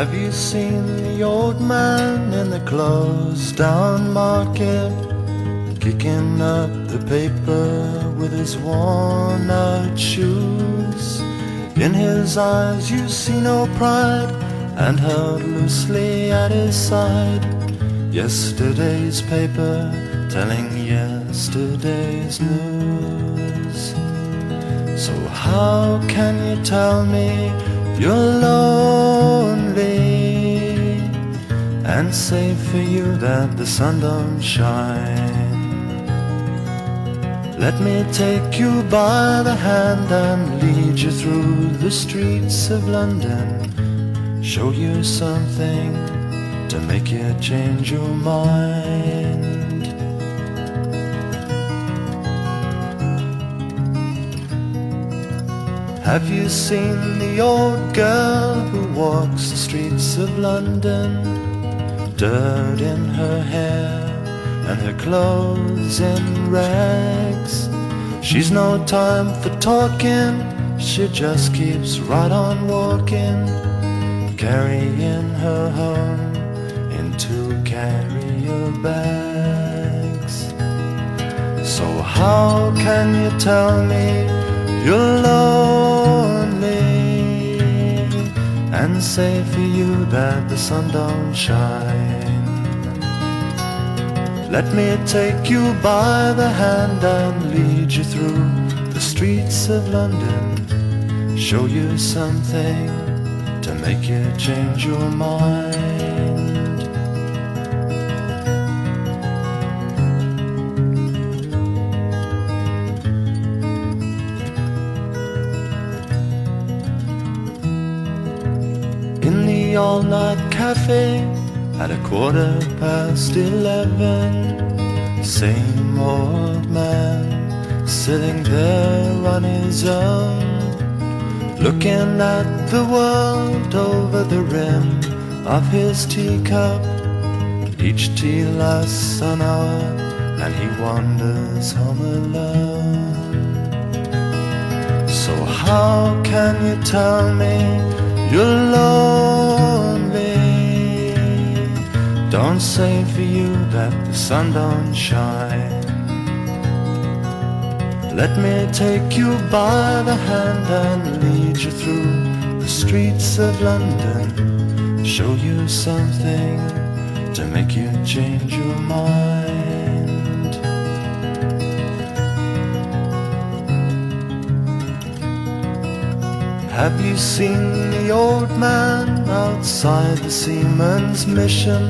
Have you seen the old man in the closed down market, kicking up the paper with his worn out shoes? In his eyes you see no pride, and held loosely at his side, yesterday's paper telling yesterday's news. So how can you tell me you're lonely, and say for you that the sun don't shine? Let me take you by the hand and lead you through the streets of London, show you something to make you change your mind. Have you seen the old girl who walks the streets of London, dirt in her hair and her clothes in rags? She's no time for talking, she just keeps right on walking, carrying her home in 2 carrier bags. So how can you tell me you're lonely, and say for you that the sun don't shine? Let me take you by the hand and lead you through the streets of London, show you something to make you change your mind. In the all-night cafe at 11:15, same old man sitting there on his own, looking at the world over the rim of his teacup. Each tea lasts an hour and he wanders home alone. So how can you tell me you're lonely? Don't say for you that the sun don't shine. Let me take you by the hand and lead you through the streets of London, show you something to make you change your mind. Have you seen the old man outside the seaman's mission,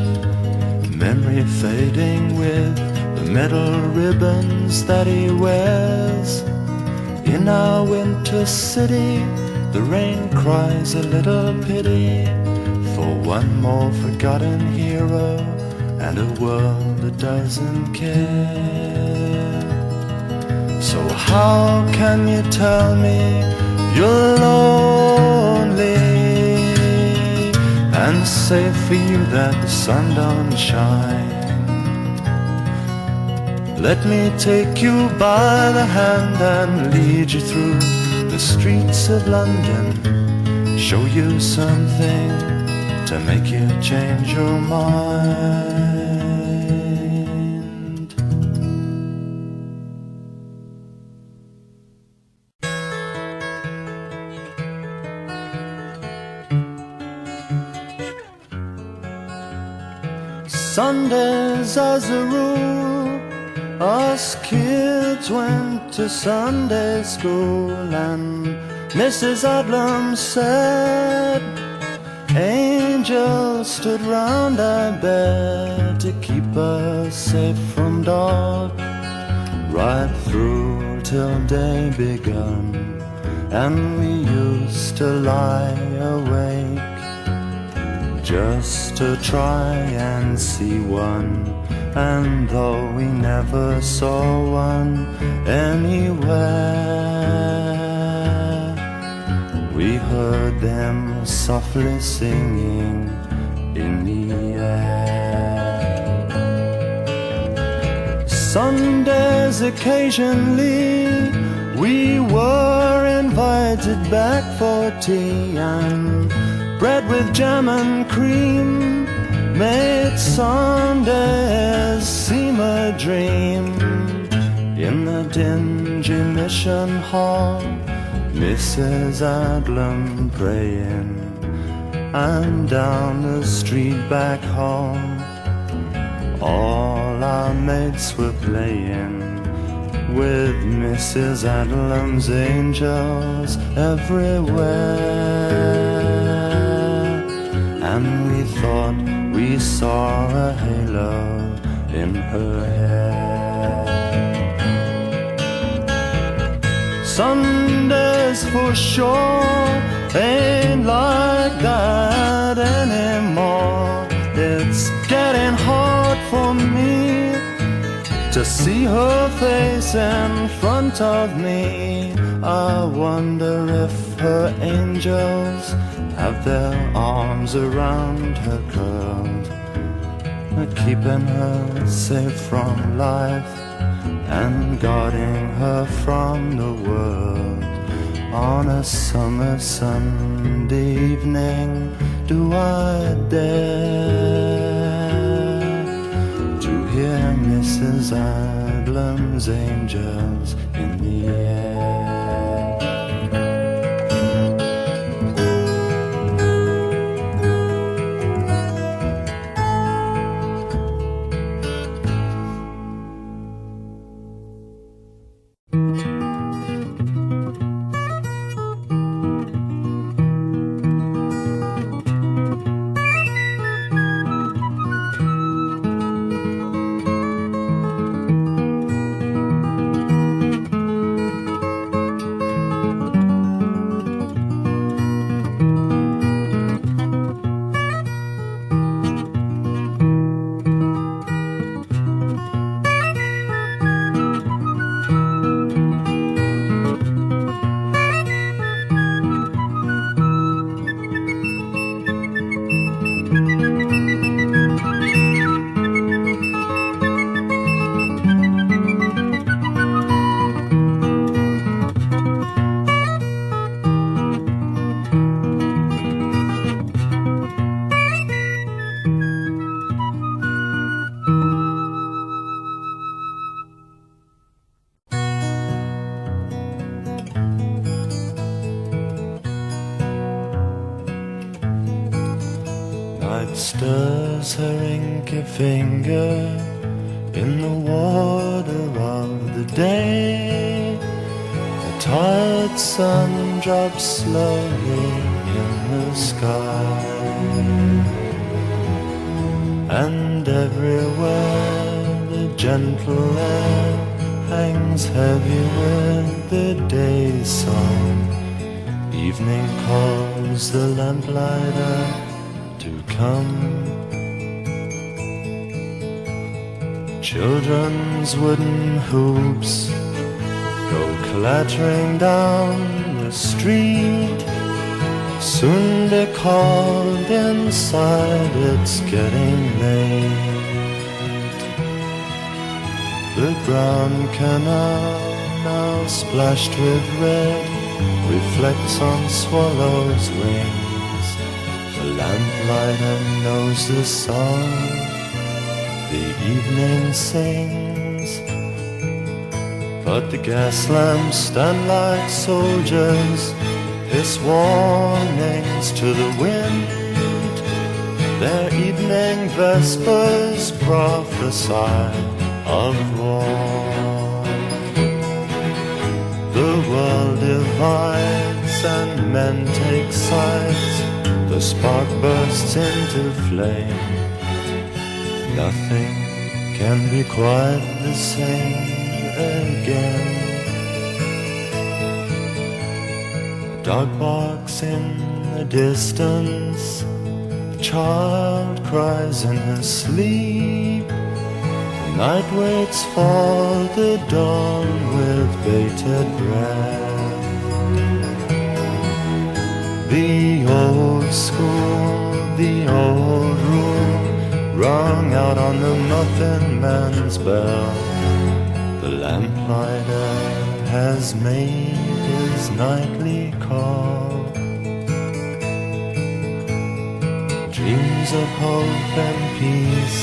memory fading with the metal ribbons that he wears? In our winter city, the rain cries a little pity for one more forgotten hero and a world that doesn't care. So how can you tell me you're lonely, and say for you that the sun don't shine? Let me take you by the hand and lead you through the streets of London, show you something to make you change your mind. Sundays as a rule, us kids went to Sunday school, and Mrs. Adlam said angels stood round our bed to keep us safe from dark, right through till day begun. And we used to lie awake just to try and see one, and though we never saw one anywhere, we heard them softly singing in the air. Sundays occasionally we were invited back for tea, and bread with jam and cream made Sundays seem a dream. In the dingy mission hall, Mrs. Adlam praying, and down the street back home, all our mates were playing with Mrs. Adlam's angels everywhere. And we thought we saw a halo in her hair. Sundays for sure ain't like that anymore. It's getting hard for me to see her face in front of me. I wonder if her angels have their arms around her curled, keeping her safe from life and guarding her from the world. On a summer Sunday evening, do I dare to hear Mrs. Adlam's angels in the air? Night stirs her inky finger in the water of the day. The tired sun drops slowly in the sky, and everywhere the gentle air hangs heavy with the day's song. Evening calls the lamplighter to come. Children's wooden hoops go clattering down the street. Soon they're called inside, it's getting late. The brown canal, now splashed with red, reflects on swallows' wings. The lamplighter knows the song the evening sings, but the gas lamps stand like soldiers, hiss warnings to the wind. Their evening vespers prophesy of war. The world divides and men take sides. The spark bursts into flame. Nothing can be quite the same again. Dog barks in the distance. The child cries in her sleep. The night waits for the dawn with bated breath. The old school, the old room, rung out on the muffin man's bell. The lamplighter has made his nightly call. dreams of hope and peace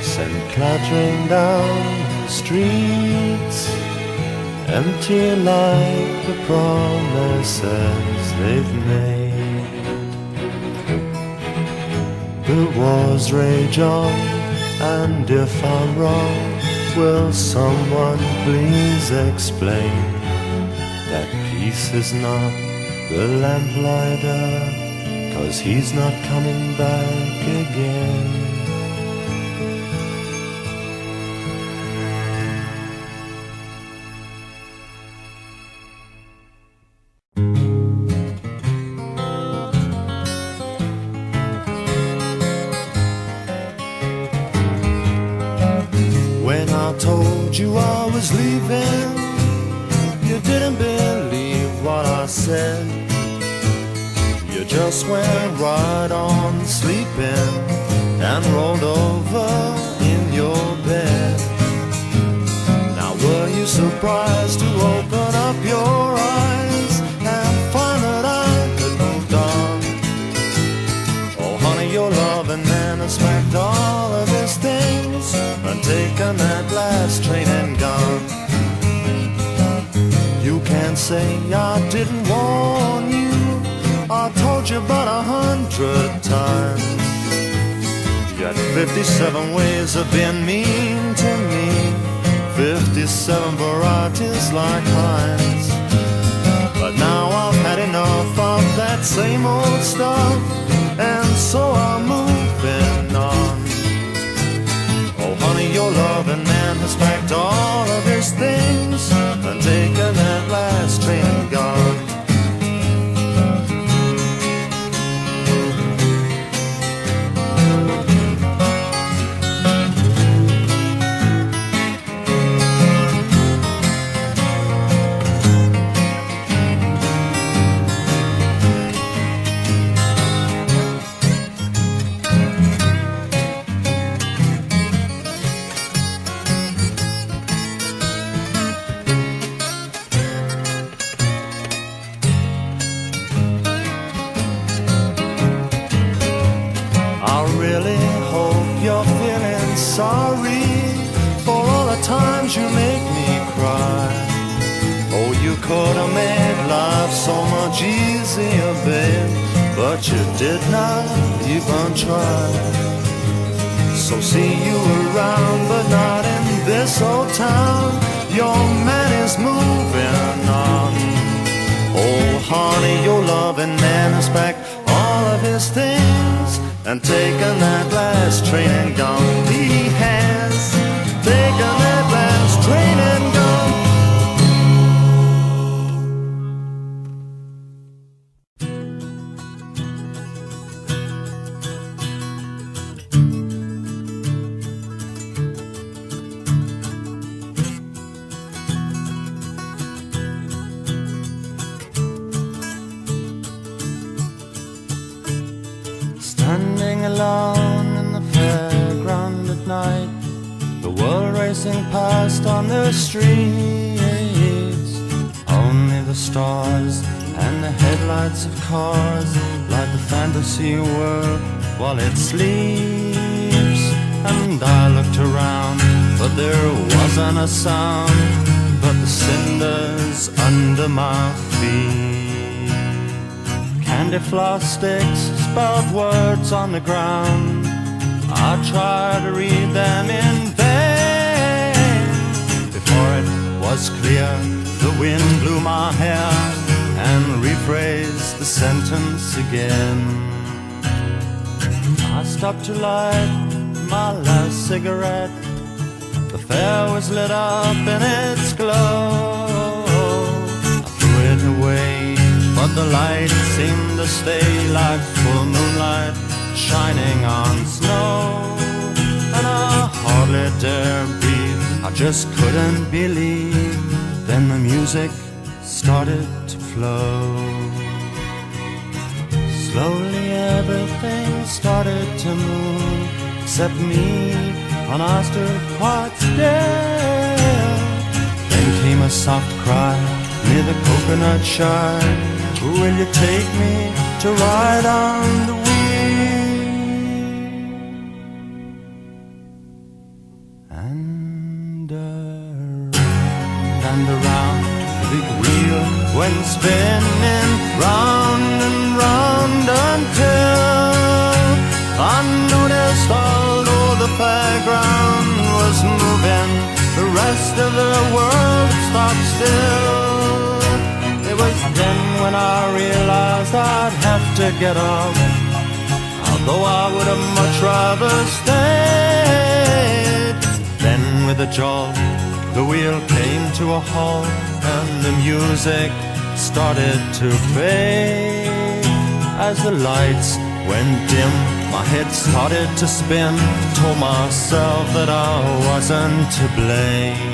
sent clattering down the streets, empty like the promises they've made. The wars rage on, and if I'm wrong, will someone please explain that peace is not the lamplighter, 'cause he's not coming back again. When I told you I was leaving, you didn't believe what I said. You just went right on sleeping and rolled over in your bed. Now were you surprised to open up your eyes and find that I had moved on? Oh honey, your loving man has packed all of his things and taken that last train and gone. You can't say I didn't warn you, I told you about 100 times. You had 57 ways of being mean to me, 57 varieties like Heinz. But now I've had enough of that same old stuff, and so I'm moving on. Oh honey, your loving man has packed all of his things and taken that last train and gone. Sorry for all the times you make me cry. Oh, you could have made life so much easier, babe, but you did not even try. So see you around, but not in this old town. Your man is moving on. Oh, honey, your loving man has packed all of his things and taken that last train and gone. He has taken that last train and gone. Standing alone in the fairground at night, the world racing past on the streets. Only the stars and the headlights of cars light the fantasy world while it sleeps. And I looked around, but there wasn't a sound but the cinders under my feet. Candy floss sticks spelled words on the ground. I tried to read them in vain. Before it was clear, the wind blew my hair and rephrased the sentence again. I stopped to light my last cigarette. The fair was lit up in its glow. I threw it away, but the light seemed to stay like full moonlight shining on snow. And I hardly dare breathe, I just couldn't believe. Then the music started to flow. Slowly everything started to move, except me, and I stood quite still. Then came a soft cry near the coconut shy. Will you take me to ride on the wheel? And around the big wheel went spinning round and round until I noticed although the fairground was moving, the rest of the world stopped still. It was then when I realized I'd have to get off, although I would have much rather stayed. Then with a jolt, the wheel came to a halt and the music started to fade. As the lights went dim, my head started to spin. Told myself that I wasn't to blame.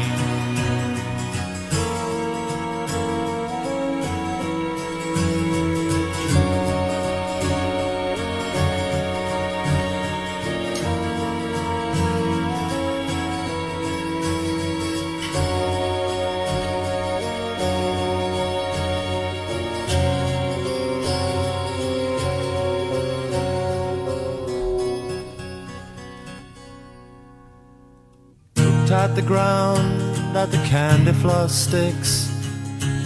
At the ground, at the candy floss sticks,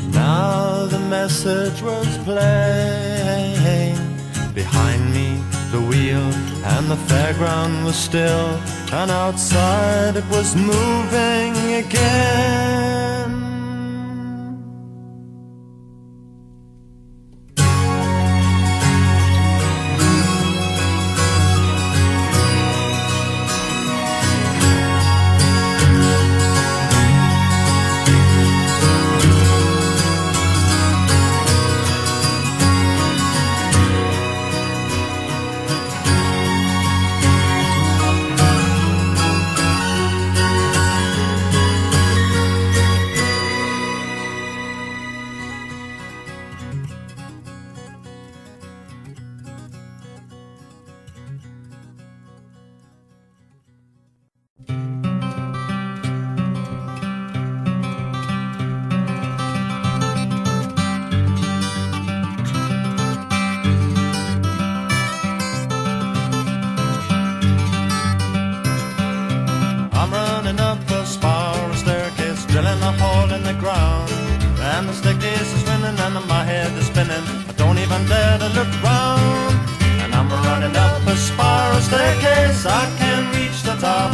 now the message was playing. Behind me, the wheel and the fairground was still, and outside it was moving again. And the staircase is spinning and my head is spinning. I don't even dare to look round. And I'm running up a spiral staircase, I can't reach the top.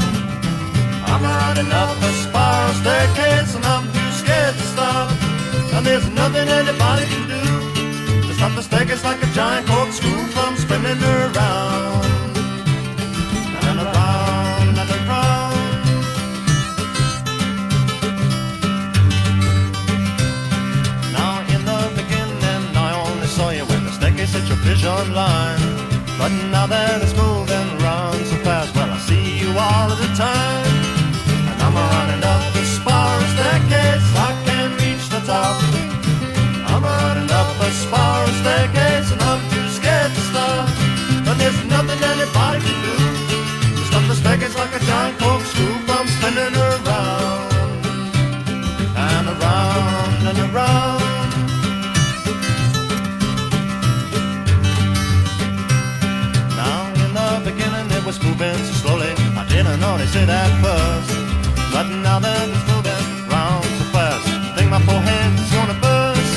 I'm running up a spiral staircase and I'm too scared to stop. And there's nothing anybody can do to stop the staircase like a giant corkscrew from spinning around and around and around. Set your vision line, but now that it's moving around so fast, well, I see you all of the time. And I'm running up the spiral staircase, I can't reach the top. I'm running up a spiral staircase and I'm too scared to stop. But there's nothing anybody can do to stop the staircase like a giant corkscrew from spinning around and around and around. Was moving so slowly, I didn't notice it at first. But now that it's moving round so fast, I think my forehead's gonna burst.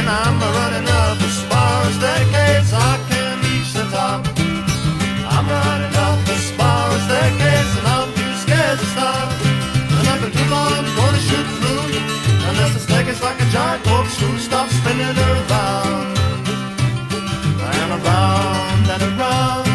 And I'm running up a spiral staircase, I can't reach the top. I'm running up a spiral staircase and I'm too scared to stop. And after too long I'm gonna shoot through, unless the staircase like a giant corkscrew stops spinning around and around and around.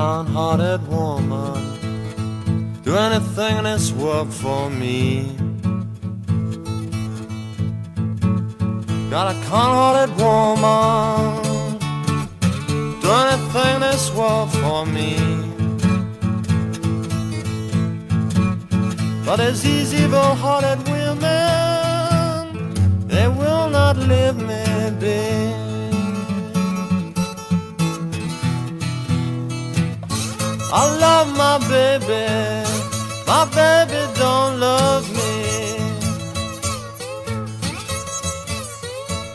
kind-hearted woman, do anything in this world for me. Got a kind-hearted woman, do anything in this world for me. But there's these evil-hearted women, they will not leave me be. I love my baby don't love me.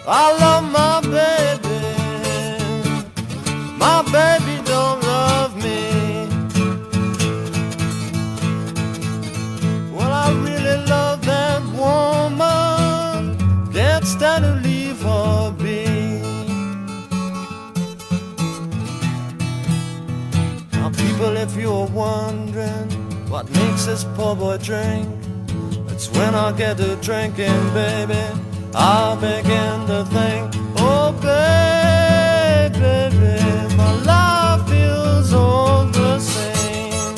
I love my baby don't love me. Well, I really love that woman, can't stand to leave her be. Now people, if you're wondering what makes this poor boy drink, it's when I get to drinking, baby, I begin to think, oh baby, my life feels all the same.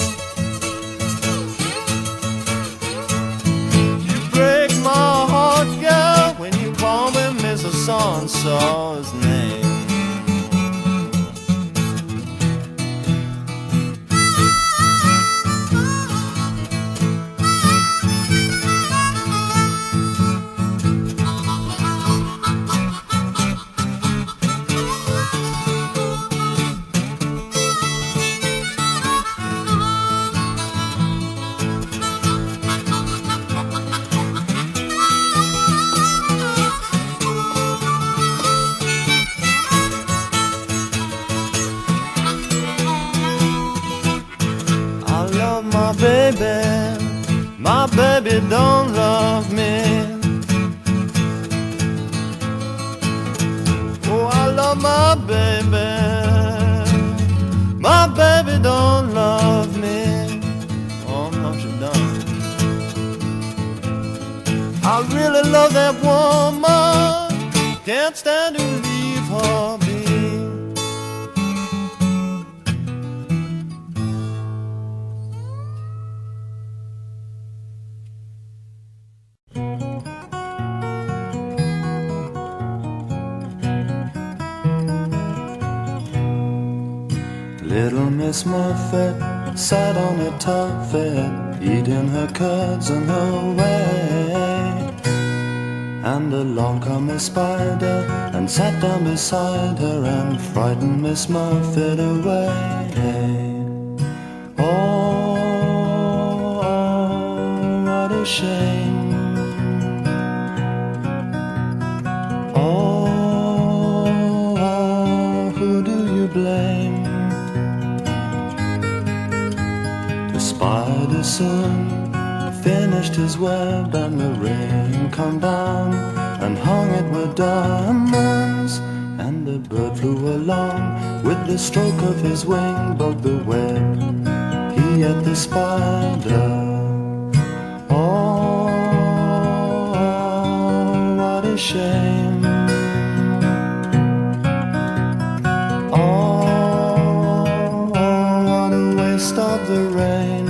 You break my heart, girl, when you call me Mr. So-and-so's name. My baby don't love me. Oh, I love my baby don't love me. Oh, no, she don't. I really love that woman, can't stand to leave her be. Little Miss Muffet sat on a tuffet, eating her curds on her way. And along come a spider and sat down beside her and frightened Miss Muffet away. Oh, what a shame. Oh, who do you blame? The spider soon finished his web, and the rain come down and hung it with diamonds. And the bird flew along with the stroke of his wing, broke the web, he ate the spider. Oh, what a shame. Oh, what a waste of the rain.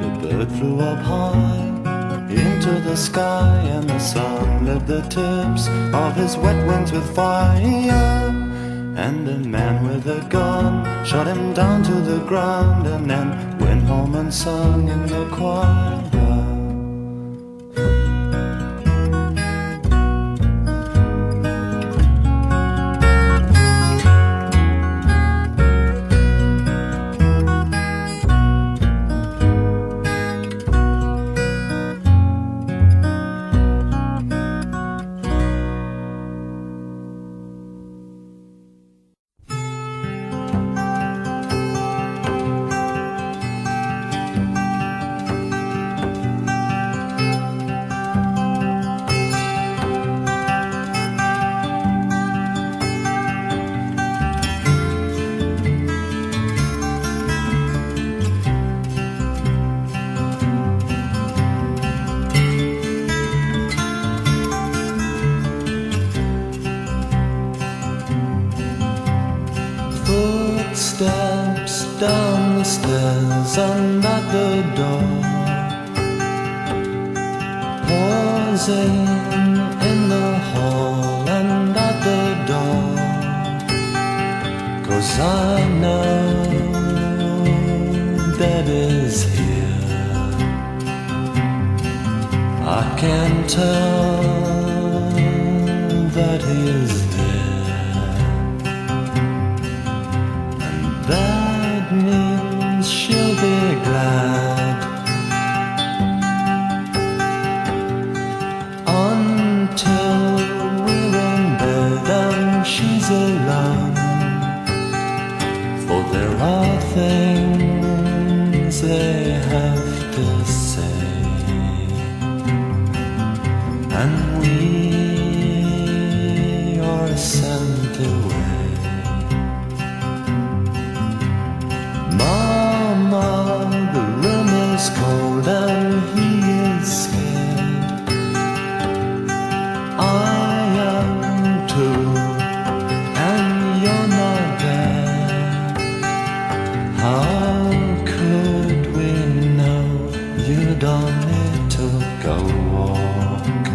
The bird flew up high into the sky, and the sun lit the tips of his wet wings with fire. And the man with a gun shot him down to the ground, and then went home and sung in the choir. down the stairs and at the door, pausing in the hall and at the door, 'cause I know that is here. I can tell that he's there, and that means she'll be glad until we're in bed and she's alone. For there are things they have to say, and we are sent away. Mama, the room is cold and he is scared. I am too, and you're not there. How could we know you don't need to go walk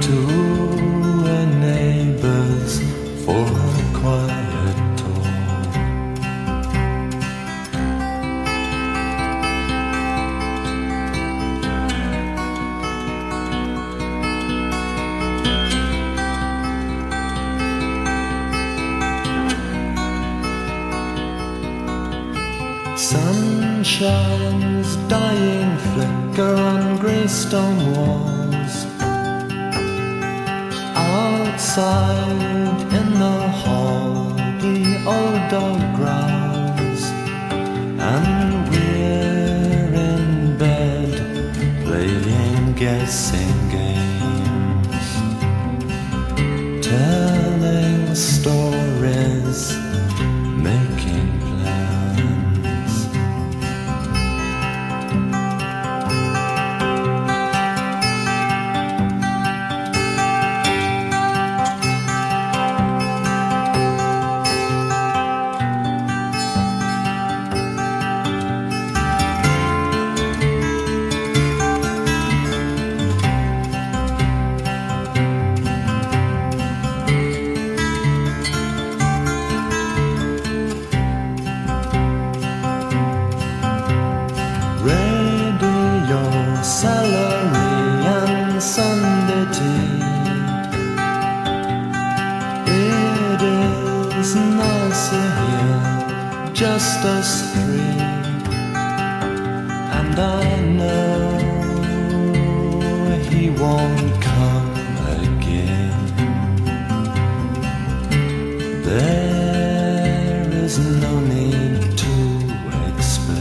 to a neighbor's for a quiet talk? Sunshine's dying flicker on grey stone walls. Outside in the hall, the old dog growls, and we're in bed playing guessing games, telling stories, making plans. Radio, celery and Sunday tea. It is nicer here, just us three, and I know he won't come again. There is no need to explain.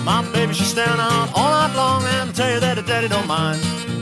My baby, she's staying out all night long, and I tell you that her daddy don't mind.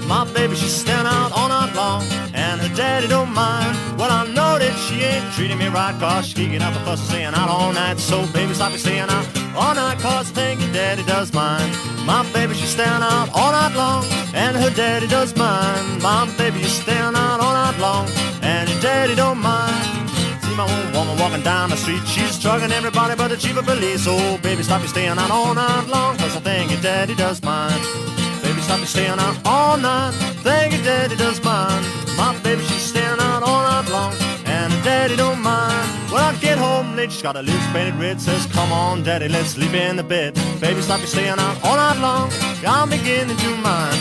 My baby, she's staying out all night long, and her daddy don't mind. Well, I know that she ain't treating me right, cause she's geeking up a fuss and staying out all night. So, baby, stop me staying out all night, cause I think your daddy does mind. My baby, she's staying out all night long, and her daddy does mind. My baby, she's staying out all night long, and her daddy don't mind. See my old woman walking down the street, she's drugging everybody but the chief of police. Oh, baby, stop me staying out all night long, cause I think your daddy does mind. Baby, stop me staying out all night, think your daddy does mind. My baby, she's staying out all night long, and her daddy don't mind. When I get home late, she's got her lips painted red, says, come on, daddy, let's sleep in the bed. Baby, stop me staying out all night long, I'm beginning to mind.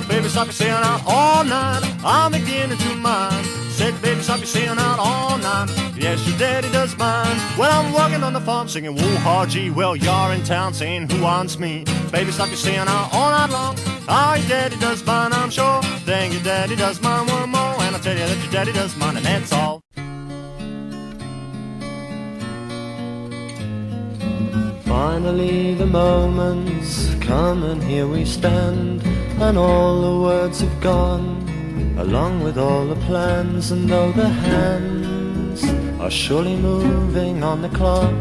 Baby, stop you staying out all night, I'm beginning to mind. Said, baby, stop you staying out all night, yes, your daddy does mind. When I'm walking on the farm singing, whoa, ha, gee, well, you're in town saying, who wants me? Baby, stop you staying out all night long, ah, your daddy does mind, I'm sure. Dang, your daddy does mind one more, and I'll tell you that your daddy does mind, and that's all. Finally the moments come and here we stand, and all the words have gone, along with all the plans. And though the hands are surely moving on the clock,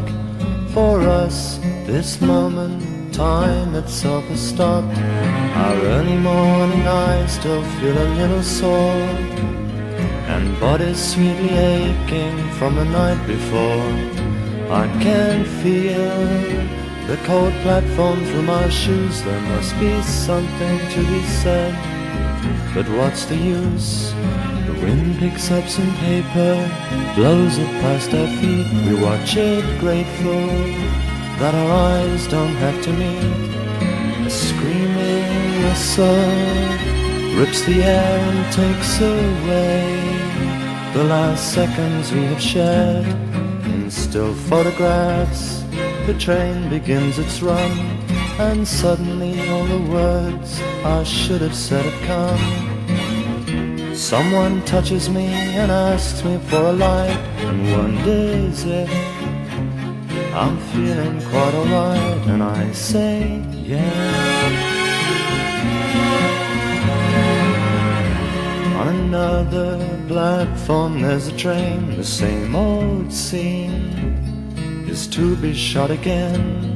for us this moment, time itself has stopped. Our early morning eyes still feel a little sore, and bodies sweetly aching from the night before. I can feel the cold platform through my shoes. There must be something to be said, but what's the use? The wind picks up some paper, blows it past our feet. We watch it grateful that our eyes don't have to meet. A screaming whistle rips the air and takes away the last seconds we have shared. In still photographs, the train begins its run, and suddenly all the words I should have said have come. Someone touches me and asks me for a light, and wonders if I'm feeling quite alright, and I say, yeah. On another platform there's a train, the same old scene is to be shot again.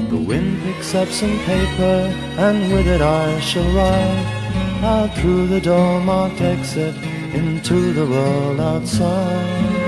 The wind picks up some paper, and with it I shall ride out through the door marked exit into the world outside.